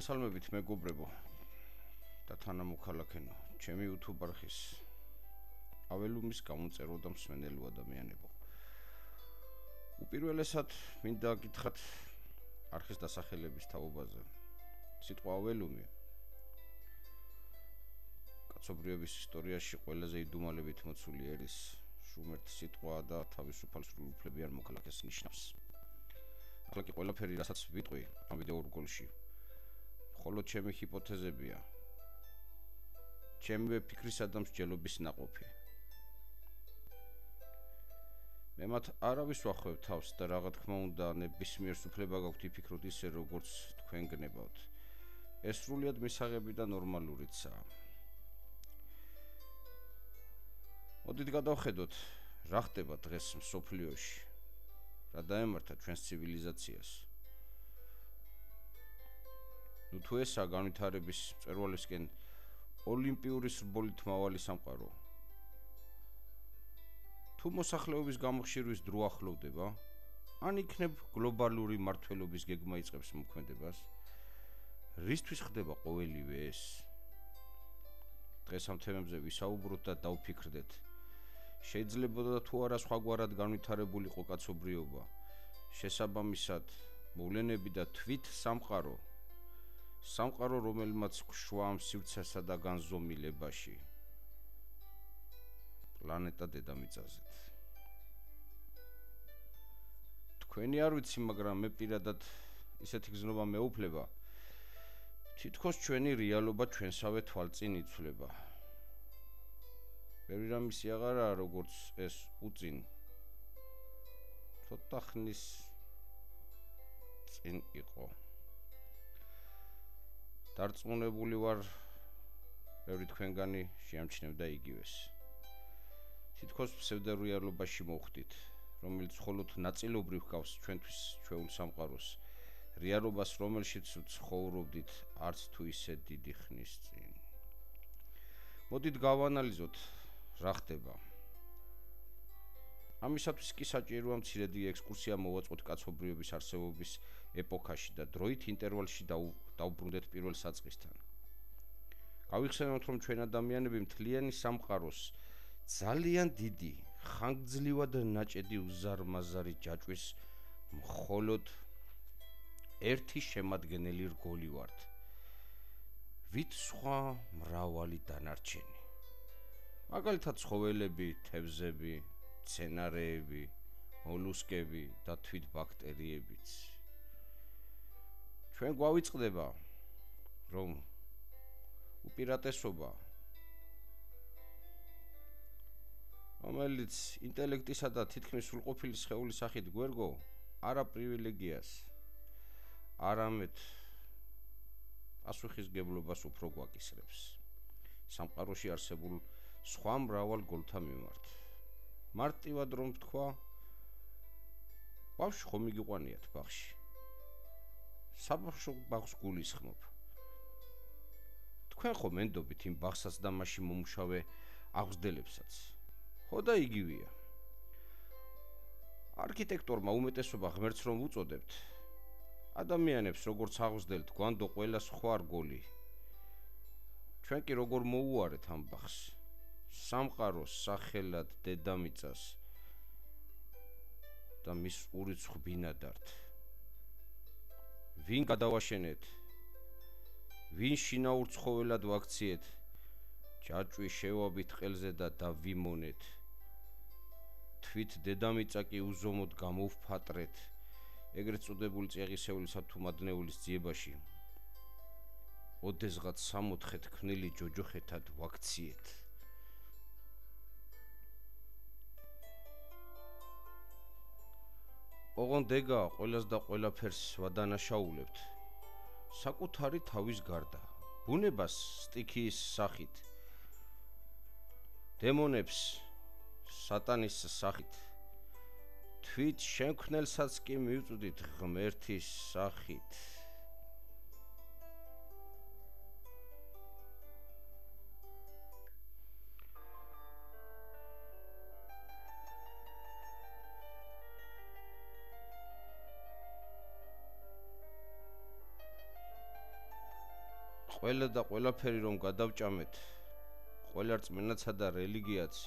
მოგესალმებით მეგობრებო და თანამოქალაქენო, ჩემი YouTube არხის აველუმის გამოწერო და მსმენელო ადამიანებო. უპირველესად მინდა გითხრათ არხის დასახელების თაობაზე. სიტყვა აველუმი კაცობრიობის ისტორიაში ყველაზე იდუმალებით მოცული ერის შუმერტი სიტყვა და თავისუფალ სრულუფლებიან მოქალაქეს ნიშნავს. ახლა კი ყველაფერი რასაც ვიტყვი ამ ვიდეო რგოლში მხოლოდ ჩემი ჰიპოთეზებია. ჩემი ფიქრისა და მსჯელობის ნაყოფი. მე მათ არავის ვახვევ თავს და რა თქმა უნდა ნებისმიერ უფლება გაქვთ იფიქროთ ისე როგორც თქვენ გნებავთ. ეს სრულიად მისაღები და ნორმალურიცაა. მოდით გადავხედოთ რა ხდება დღეს მსოფლიოში. რა დაემართა ჩვენს ცივილიზაციას. თუ ესა განვითარების მწვერვალისკენ ოლიმპიური სრბოლით მავალი სამყარო. თუ მოსახლეობის გამოხშირვის დრო ახლოვდება, ან იქნებ გლობალური მართლობის გეგმა იწყებს მოქმედებას, რისთვის ხდება ყოველივე ეს? დღეს ამ თემებზე ვისაუბროთ და დავფიქრდეთ. შეიძლება თუ არა სხვაგვარად განვითარებულიყო კაცობრიობა, შესაბამისად მოვლენები და თვით სამყარო, რომელმაც გშვა ამ სივრცესა და განზომილებაში, პლანეტა დედამიწაზე. თქვენი არ ვიცი, მაგრამ მე პირადად ისეთი გზნობა მეუფლება, თითქოს ჩვენი რეალობა ჩვენსავე თვალწინ იცვლება. ბევრი რამისი აღარაა როგორც ეს უწინ. ცოტა ხნის წინ იყო. დარწმუნებული ვარ, ბევრი თქვენგანი შეამჩნევდა იგივეს. თითქოს ფსევდორეალობაში მოვხვდით, რომელიც მხოლოდ ნაწილობრივ ჰგავს ჩვენთვის ჩვეულ სამყაროს, რეალობას, რომელშიც ცხოვრობდით არც თუ ისე დიდი ხნის წინ. მოდით გავანალიზოთ რა ხდება. ამისათვის კი საჭიროა მცირედი ექსკურსია მოვაწყოთ კაცობრიობის არსებობის ეპოქაში და დროით ინტერვალში დავბრუნდეთ პირველ საწყისთან. გავიხსენოთ, რომ ჩვენ ადამიანები მთლიანი სამყაროს ძალიან დიდი, ხანგრძლივად ნაჭედი უზარმაზარი ჯაჭვის მხოლოდ ერთი შემადგენელი რგოლი ვართ. ვით სხვა მრავალი დანარჩენი. მაგალითად ცხოველები, თევზები, მცენარეები, მოლუსკები და თვით ბაქტერიებიც. ჩვენ გვავიწყდება, რომ უპირატესობა, რომელიც ინტელექტისა და თითქმის სრულყოფილი სხეულის სახით გვერგო, არა პრივილეგიას, არამედ პასუხისგებლობას უფრო გვაკისრებს. სამყაროში არსებულ სხვა მრავალ გოლთა მიმართ. მარტივად რომ ვთქვა, ბავშვი ხომ მიგიყვანიათ ბაღში. საბავშვო ბაღს გულისხმობ. თქვენ ხომ ენდობით იმ ბაღსაც და მასში მომუშავე აღზრდებლებსაც? ხო და იგივეა. არქიტექტორმა უმეტესობა ღმერთს რომ უწოდებთ, ადამიანებს როგორც აღზრდელთ გვანდო ყველა სხვა რგოლი. ჩვენ კი როგორ მოუარეთ ამ ბაღს? სამყაროს სახელად დედამიწას და მის ურიცხვ ბინადართ. ვინ გადავაშენეთ? ვინ შინაურ ცხოველად ვაქციეთ? ჯაჭვი შევაბით ყელზე და დავიმონეთ. თვით დედამიწა კი უზომოდ გამოვფატრეთ. ეგრეთ წოდებული წიაღისეულის თუ მადნეულის ძიებაში. ოდესღაც 64 ქნილი ჯოჯოხეთად ვაქციეთ. ოღონდ დეგა ყველას და ყველაფერს ვადანაშაულებთ. საკუთარი თავის გარდა, ბუნებას სტიქიის სახით, დემონებს სატანის სახით, თვით შემქმნელსაც კი მივწვდით ღმერთის სახით. ყველა და ყველაფერი რომ გადავჭამეთ, ყველა რწმენაცა და რელიგიაც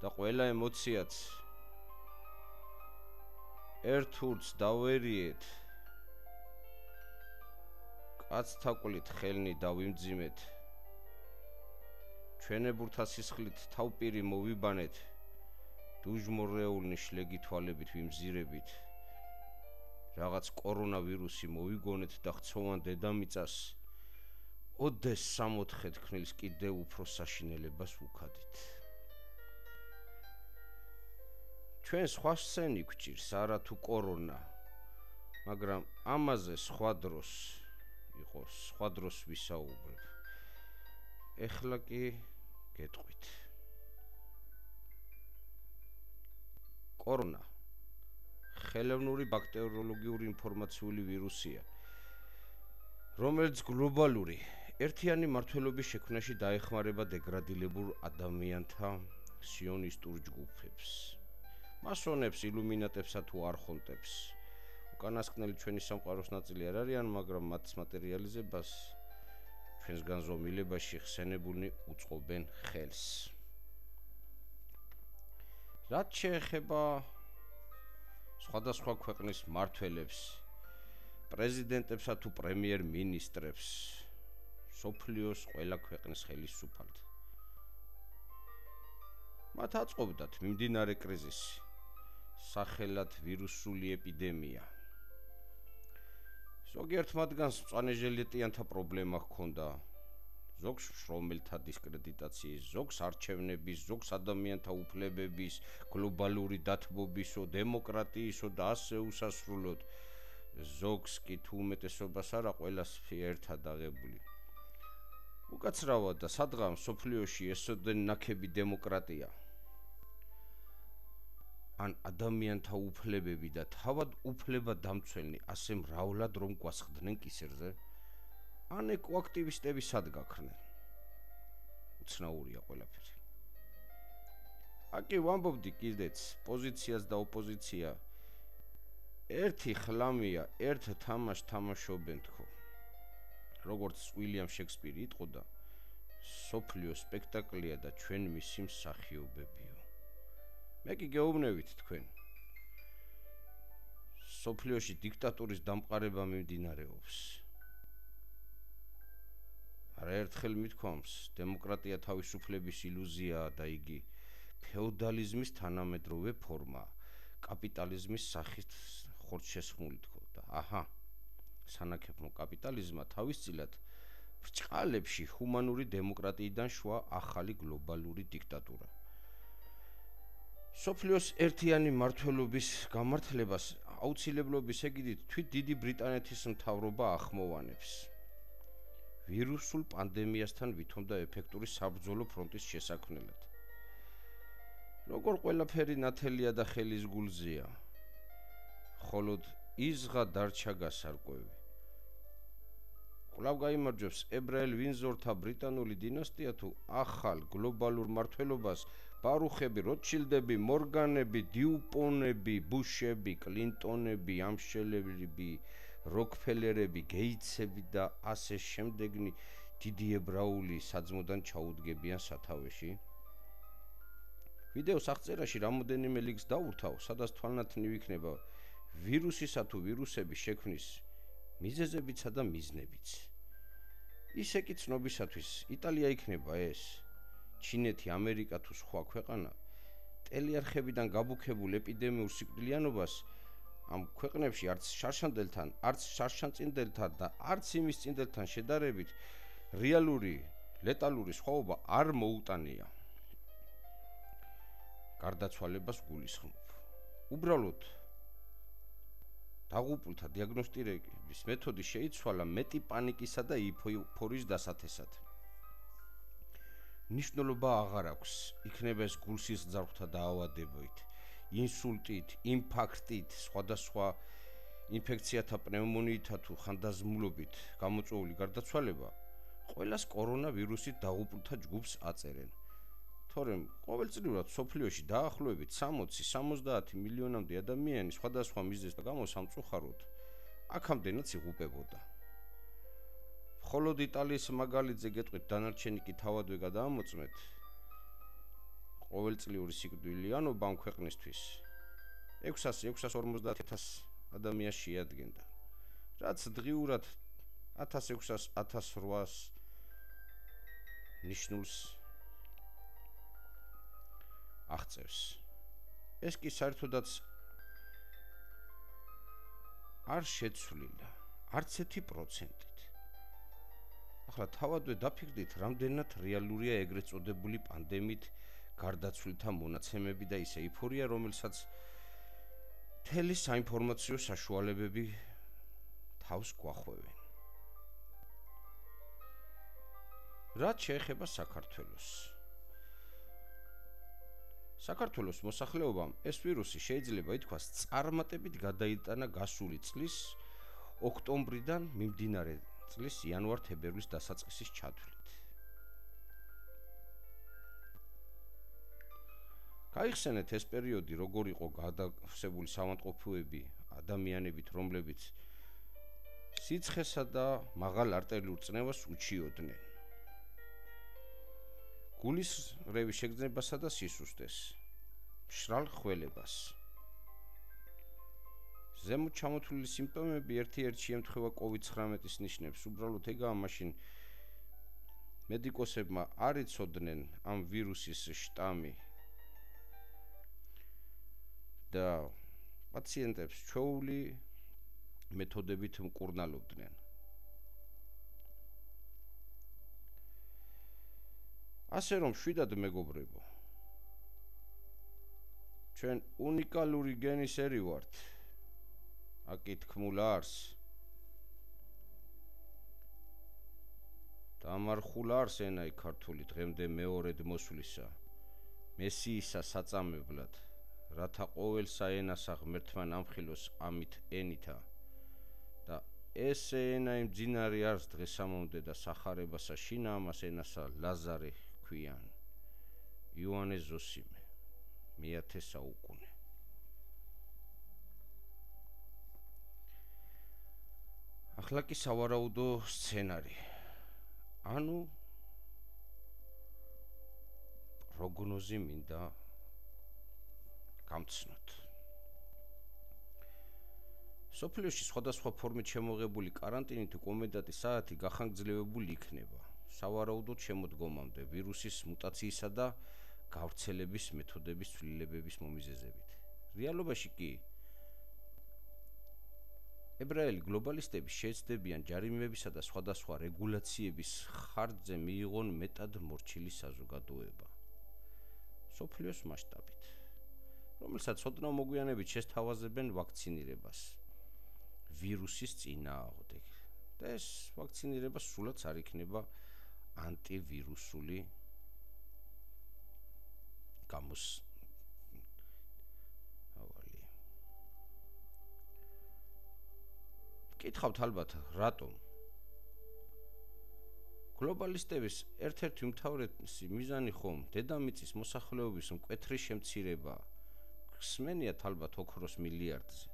და ყველა ემოციაც ერთ ურთს დავერიეთ, კაცთა ყვლით ხელნი დავიმძიმეთ, ჩვენებურთა სისხლით თავპირი მოვიბანეთ, დუჟმორეულნი შლეგი თვალებით ვიმზირებით, რაღაც კორონავირუსი მოვიგონეთ და ხცოვან დედამიწას ოდეს 64 ქმნილს კიდევ უფრო საშინელებას ვუქადით. ჩვენ სხვა სცენი გვჭირს, არა თუ კორონა, მაგრამ ამაზე სხვა დროს იყოს, სხვა დროს ვისაუბრებ. ეხლა კი გეტყვით. კორონა ხელოვნური ბაქტერიოლოგიური ინფორმაციული ვირუსია, რომელიც გლობალური ერთიანი მმართველობის შექმნაში დაეხმარება დეგრადილებულ ადამიანთა სიონისტურ ჯგუფებს, მასონებს, ილუმინატებსა თუ არხონტებს. უკანასკნელი ჩვენი სამყაროს ნაწილი არ არიან, მაგრამ მათ მატერიალიზებას ჩვენს განზომილებაში ხსენებულნი უწყობენ ხელს. რაც შეეხება სხვადასხვა ქვეყნის მმართველებს, პრეზიდენტებსა თუ პრემიერ-მინისტრებს, სოფლიოს ყველა ქვეყნის ხელისუფალთ. მათ აწყობდათ მიმდინარე კრიზისი, სახელად ვირუსული ეპიდემია. ზოგიერთ მათგანს მწვანეჟელეტიანთა პრობლემა ჰქონდა, ზოგს შრომელთა დისკრედიტაციის, ზოგს არჩევნების, ზოგს ადამიანთა უფლებების, გლობალური დათბობისო, დემოკრატიისო და ასე უსასრულოდ, ზოგს კი თუ უმეტესობას არა, ყველას ერთად აღებული. უკაცრავად და სადღაც სოფლიოში ესოდენ ნაქები დემოკრატია, ან ადამიანთა უფლებები და თავად უფლება დამცველნი ასე მრავლად რომ გვასხდნენ კისერზე, ან ეკოაქტივისტები სად გაქრნენ? უცნაურია ყველაფერი. აკი ვამბობდი კიდეც, პოზიციას და ოპოზიცია ერთი ხლამია, ერთ თამაშს თამაშობენ თქო. როგორც უილიამ შექსპირი იტყოდა, სოფლიო სპექტაკლია და ჩვენ მისი მსახიობებიო. მე კი გეუბნებით თქვენ. სოფლიოში დიქტატურის დამყარება მიმდინარეობს. არაერთხელ მithქვამს, დემოკრატია თავისუფლების ილუზიაა და იგი ფეოდალიზმის თანამედროვე ფორმაა, კაპიტალიზმის სახით ხორცშესხმული თქო და აჰა, სანაკეფმო კაპიტალიზმმა თავისწილად ბრჭყალებში ჰუმანური დემოკრატიიდან შვა ახალი გლობალური დიქტატურა. სოფლიოს ერთიანი მმართველობის გამართლებას აუცილებლობის ეგიდით თვით დიდი ბრიტანეთის მთავრობა ახმოვანებს. ვირუსულ პანდემიასთან ვითომდა ეფექტური საბრძოლო ფრონტის შესაქმნელად. როგორ ყველაფერი ნათელია და ხელის გულზეა, ხოლოდ იზღა დარჩა გასარკვევი. კვლავ გაიმარჯვებს ებრაელ ვინზორთა ბრიტანული დინასტია თუ ახალ გლობალურ მმართველობას ბარუხები, როტშილდები, მორგანები, დიუპონები, ბუშები, კლინტონები, ამშელები, როკფელერები, გეიცები და ასე შემდეგნი დიდი ებრაული საძმოდან ჩაუდგებიან სათავეში. ვიდეოს აღწერაში რამოდენიმე ლინკს დავურთავ, სადაც თვალნათნივ იქნება ვირუსისა თუ ვირუსების შექმნის მიზეზებიცა და მიზნებიც. ისე კი ცნობისათვის, იტალია იქნება ეს, ჩინეთი, ამერიკა თუ სხვა ქვეყანა, ტელიარხებიდან გაბუქებულ ეპიდემიურ სიკვდილიანობას ამ ქვეყნებში არც შარშანდელთან, არც შარშანწინდელთან და არც იმის წინდელთან შედარებით რეალური ლეტალური სხვაობა არ მოუტანია. გარდაცვალებას გულისხმობ. უბრალოდ დაღუპულთა დიაგნოსტირების მეთოდი შეიცვალა მეტი პანიკისა და ეიფორიის დასათესად. ნიშნულობა აღარ აქვს, იქნება ეს გულსისძარღვთა დაავადებებით, ინსულტით, ინფარქტით, სხვადასხვა ინფექციათა, პნევმონიითა თუ ხანდაზმულობით გამოწვეული გარდაცვალება, ყველას კორონავირუსით დაღუპულთა ჯგუფს აწერენ. თორემ ყოველწლიურად სოფლიოში დაახლოებით 60-70 მილიონამდე ადამიანი სხვადასხვა მიზეზთა გამო სამწუხაროდ აქამდენაც იღუპებოდა. მხოლოდ იტალიის მაგალითზე გეტყვით, დანარჩენი კი თავადვე გადაამოწმეთ. ყოველწლიური სიკვდილიანობა ამ ქვეყნისთვის 650,000 ადამიანს შეადგენდა, რაც დღიურად 1600-1800 ნიშნულს აღწევს. ეს კი საერთოდაც არ შეცვლილა, არც 1%-ით. ახლა თავადვე დაფიქრდით, რამდენად რეალურია ეგრეთ წოდებული პანდემიით გარდაცვლილთა მონაცემები და ის ეიფორია, რომელსაც მთელი საინფორმაციო საშუალებები თავს გვახვევენ. რაც შეეხება საქართველოს. საქართველოს მოსახლეობამ ეს ვირუსი შეიძლება ითქვას წარმატებით გადაიტანა გასული წლის ოქტომბრიდან მიმდინარე წლის იანვარ-თებერვლის დასაწყისის ჩათვლით. გაიხსენეთ ეს პერიოდი, როგორ იყო გადავსებული საავადმყოფოები ადამიანებით, რომლებიც სიცხესა და მაღალ არტერიულ წნევას უჩიოდნენ. გულის რევის შეგრძნებასა და სისუსტეს, მშრალ ხველებას. ზემოთ ჩამოთვლილი სიმპტომები ერთ-ერთი ემთხვევა COVID-19-ის ნიშნებს. უბრალოდ ეგაა, მაშინ მედიკოსებმა არ იცოდნენ ამ ვირუსის შტამი და პაციენტებს ჩვეული მეთოდებით მკურნალობდნენ. ასე რომ შვიდად მეგობრებო, ჩვენ უნიკალური გენისერი ვართ. აკითქმულ არს. დამარხულ არს ენაი ქართული დღემდე მეორედ მოსვლისა. მესიისა საწამებლად, რათა ყოველსა ენასა ღმერთმა ნამხილოს ამით ენითა და ესე ენა იმძინარი არს დღესამომდე და სახარებასა შინა ამას ენასა ლაზარე ქვიან. იოანე ზოსიმე, მე-10 საუკუნე. ახლა კი სავარაუდო სცენარი. ანუ პროგნოზი მინდა გამცნოთ. სოფლიოში სხვადასხვა ფორმით შემოღებული კარანტინით კომენდანტის საათი გახანგრძლივებული იქნება. სავარაუდოდ შემოდგომამდე ვირუსის მუტაციისა და გავრცელების მეთოდების ცვლილებების მომიზეზებით. რეალობაში კი ებრაელი გლობალისტები შეეცდებიან ჯარიმებისა და სხვადასხვა რეგულაციების ხარჯზე მიიღონ მეტად მორჩილი საზოგადოება. სოფლიოს მასშტაბით, რომელსაც ოდნავ მოგვიანებით შესთავაზებენ ვაქცინირებას ვირუსის წინააღმდეგ. და ეს ვაქცინირება სულაც არ იქნება ანტივირუსული კითხავთ ალბათ, რატომ? გლობალისტების ერთ-ერთი უმთავრესი მიზანი ხომ დედამიწის მოსახლეობის მკვეთრი შემცირება. ხსმენიათ ალბათ ოქროს მილიარდზე.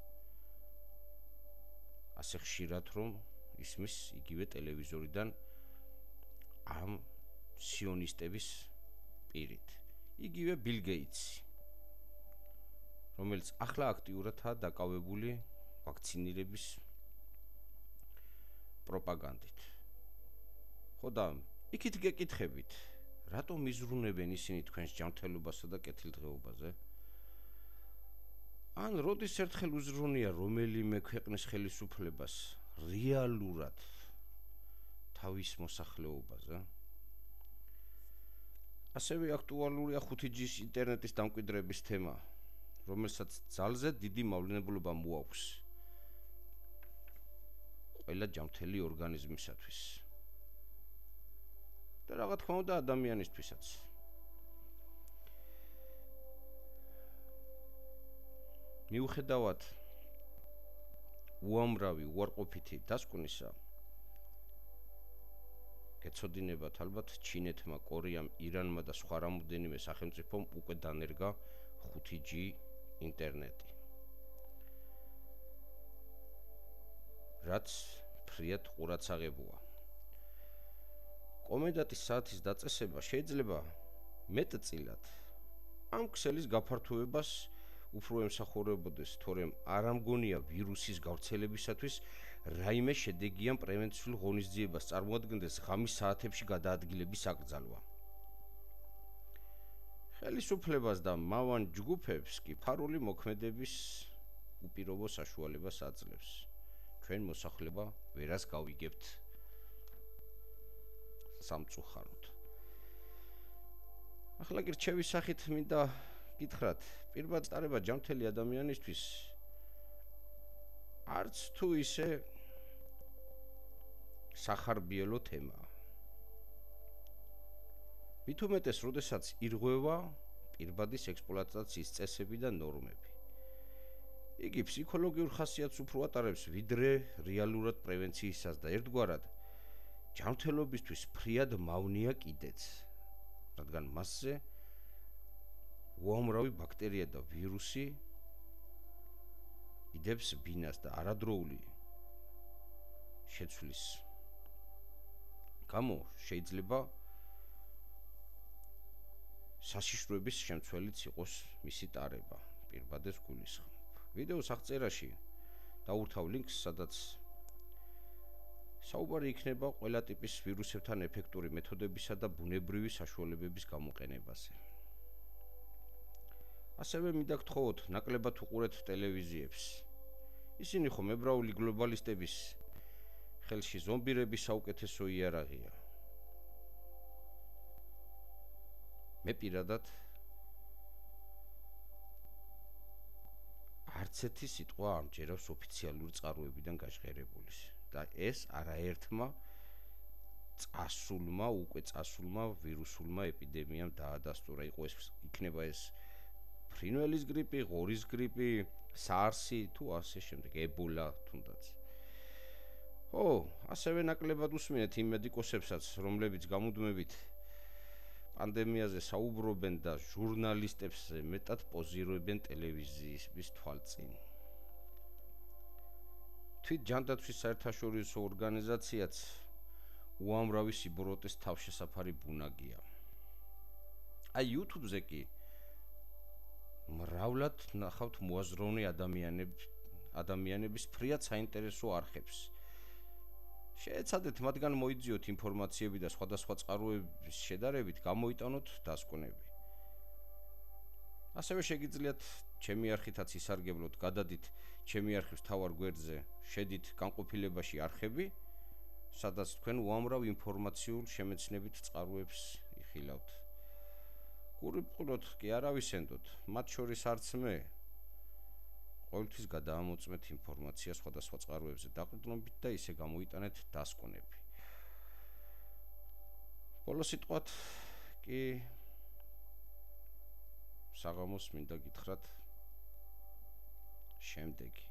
ასე ხშირად რომ ისმის იგივე ტელევიზორიდან ამ სიონისტების პირით. იგივე ბილ გეიტსი, რომელიც ახლა აქტიურადაა დაკავებული ვაქცინირების პროპაგანდით. ხო და იქით გეკითხებით, რატომ იზრუნებენ ისინი თქვენს ჯანმრთელობასა და კეთილდღეობაზე? ან როდის ერთხელ უზრუნია რომელიმე ქვეყნის ხელისუფლებას რეალურად თავის მოსახლეობაზე? ასევე აქტუალურია 5G-ის ინტერნეტის დამკვიდრების თემა, რომელსაც ძალზე დიდი მავნებლობა მოაქვს ყველა ჯანმრთელი ორგანიზმისათვის. და რა თქმა უნდა ადამიანისთვისაც. მიუხედავად უამრავი უარყოფითი დასკვნისა, გეცოდინებათ ალბათ ჩინეთმა, კორეამ, ირანმა და სხვა რამოდენიმე სახელმწიფომ უკვე დანერგა 5G ინტერნეტი. რაც ფრიად ყურადსაღებოა. კომენდანტის საათის დაწესება შეიძლება მეტწილად ამ ქსელის გაფართოებას უფრო ემსახურებოდეს, თორემ არ ამგონია ვირუსის გავრცელებისათვის რაიმე შედეგი ან პრევენციულ ღონისძიებას წარმოადგენდეს ღამის საათებში გადაადგილების აკრძალვა. ხელისუფლებას და მავან ჯგუფებს კი ფარული მოქმედების უპირობო საშუალებას აძლევს. ჩვენ მოსახლეობა ვერას გავიგებთ სამწუხაროდ. ახლა კი რჩევის სახით მინდა გითხრათ, პირბად სტარება ჯანმრთელი ადამიანისთვის არც თუ ისე სახარბიელო თემაა. მით უმეტეს, როდესაც ირღვევა პირბადის ექსპლუატაციის წესები და ნორმები. იგი ფსიქოლოგიურ ხასიათს უფრო ატარებს, ვიდრე რეალურად პრევენციისას და ერთგვარად ჯანმრთელობისთვის ფრიად მავნია კიდეც, რადგან მასზე უამრავი ბაქტერია და ვირუსი იდებს ბინას და არადროული შეცვლის გამო შეიძლება საშიშროების შემცველიც იყოს მისი ტარება, პირბადეს გულისხმობ. ვიდეოს აღწერაში დაურთავ ლინკს, სადაც საუბარი იქნება ყველა ტიპის ვირუსებთან ეფექტური მეთოდებისა და ბუნებრივი საშუალებების გამოყენებაზე. ასევე მინდა გთხოვოთ, ნაკლებად უყურეთ ტელევიზიებს. ისინი ხომ ებრაული გლობალისტების ხელში ზომბირების საუკეთესო იარაღია. მე პირადად არც ერთი სიტყვა არ მჯერავს ოფიციალური წყაროებიდან გაჟღერებულის და ეს არაერთმა უკვე წასულმა ვირუსულმა ეპიდემიამ დაადასტურა. იქნება ეს ფრინველის გრიპი, ღორის გრიპი, SARS-ი თუ ასე შემდეგ, ებოლა თუნდაც. ასევე ნაკლებად უსმინეთ იმ მედიკოსებსაც, რომლებიც გამუდმებით პანდემიაზე საუბრობენ და ჟურნალისტებზე მეტად პოზირებენ ტელევიზიის თვალწინ. თვით ჯანდაცვის საერთაშორისო ორგანიზაციაც უამრავი სიბოროტეს თავშესაფარი ბუნაგია. YouTube-ზე კი მრავლად ნახავთ მოაზროვნე ადამიანების ფრიად საინტერესო არხებს. შეეცადეთ მათგან მოიძიოთ ინფორმაციები და სხვადასხვა წყაროების შედარებით გამოიტანოთ დასკვნები. ასევე შეგიძლიათ ჩემი არხითაც ისარგებლოთ, გადადით ჩემი არხის მთავარ გვერდზე, შედით განყოფილებაში არხები, სადაც თქვენ უამრავ ინფორმაციულ შემეცნებით წყაროებს იხილავთ. გურიპყროთ კი არავისენდოთ, მათ შორის არც მე. ყოველთვის გადაამოწმეთ ინფორმაცია სხვადასხვა წყაროებზე დაყრდნობით და ისე გამოიტანეთ დასკვნები. ბოლო სიტყვათ კი საღამოს მინდა გითხრათ შემდეგი,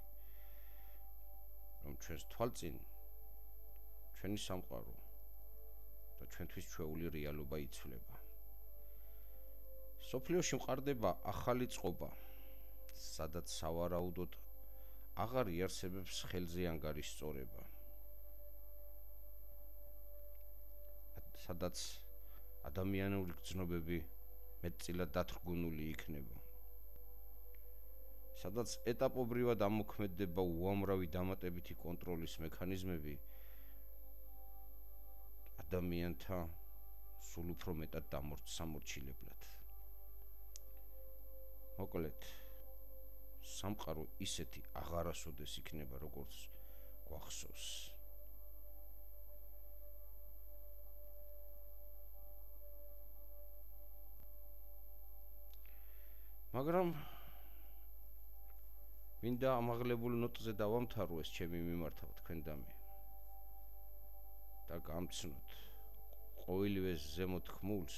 რომ ჩვენს თვალწინ ჩვენი სამყარო და ჩვენთვის ჩვეული რეალობა იცვლება. სოფლიოში მყარდება ახალი წყობა, სადაც სავარაუდოდ აღარ იარსებებს ხელზე ანგარის სწორება. სადაც ადამიანური გრძნობები მეტწილად დათრგუნული იქნება. სადაც ეტაპობრივად ამოქმედდება უამრავი დამატებითი კონტროლის მექანიზმები ადამიანთა სულ უფრო მეტად სამორჩილებლად. მოკლედ, სამყარო ისეთი აღარასოდეს იქნება, როგორც გვახსოვს. მაგრამ მინდა ამაღლებულ ნოტზე დავამთავრო ეს ჩემი მიმართავ თქვენ და მე. და გამცნოთ ყოველივე ზემოთ ხმულს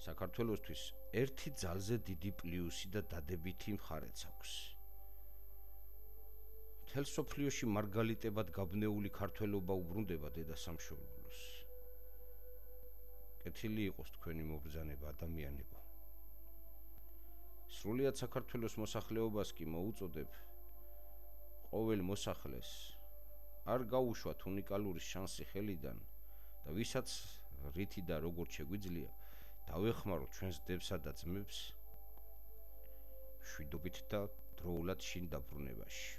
საქართველოსთვის ერთი ძალზე დიდი პლუსი და დადებითი მხარეც აქვს. მთელ სოფლიოში მარგალიტებად გაბნეული ქართველობა უბრუნდება დედა სამშობლოს. კეთილი იყოს თქვენი მობრძანება ადამიანებო. სრულიად საქართველოს მოსახლეობას კი მოუწოდებ ყოველ მოსახლეს არ გაუშვათ უნიკალური შანსი ხელიდან და ვისაც რითი და როგორც შეგვიძლია დავეხმაროთ ჩვენს დებსა და ძმებს შვიდობით და დროულად შინ დაბრუნებაში.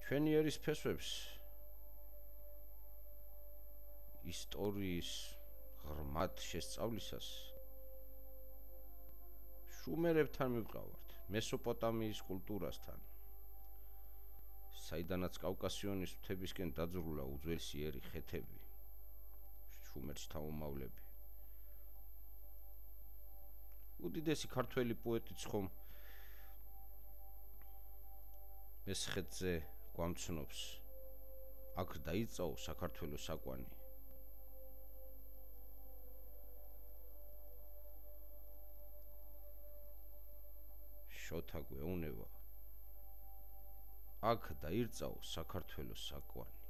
ჩვენი ერის ფესვებს ისტორიის ღრმად შესწავლისას შუმერებთან მივყავართ, მესოპოტამიის კულტურასთან, საიდანაც კავკასიონის მთებისკენ დაძრულა უძველესი ერი ხეთები, შუმერთა მომავლები. უდიდესი ქართველი პოეტიც ხომ მესხეთზე გვამცნობს, აქ დაიწყო საქართველოს საკვანი. შოთა გვეუბნება, აქ დაიწყო საქართველოს საკვანი.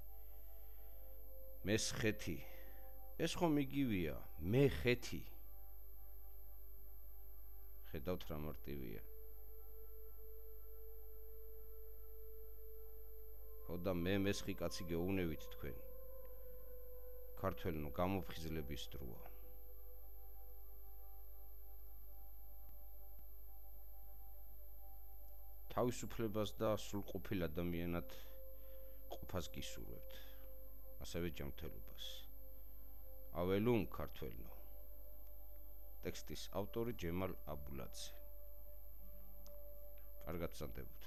მესხეთი, ეს ხომ იგივეა, მე ხეთი. ხედავთ რა მარტივია. ხო და მე მესხი კაცი გეუბნებით თქვენ. ქართველნო გამოფხიზლების დროა. თავისუფლებას და სრულყოფილ ადამიანად ყოფას გისურვებთ. ასევე ჯანმრთელობას. აველუმ ქართველნო. ტექსტის ავტორი ჯემალ აბულაძე. კარგად ვსანდებოთ.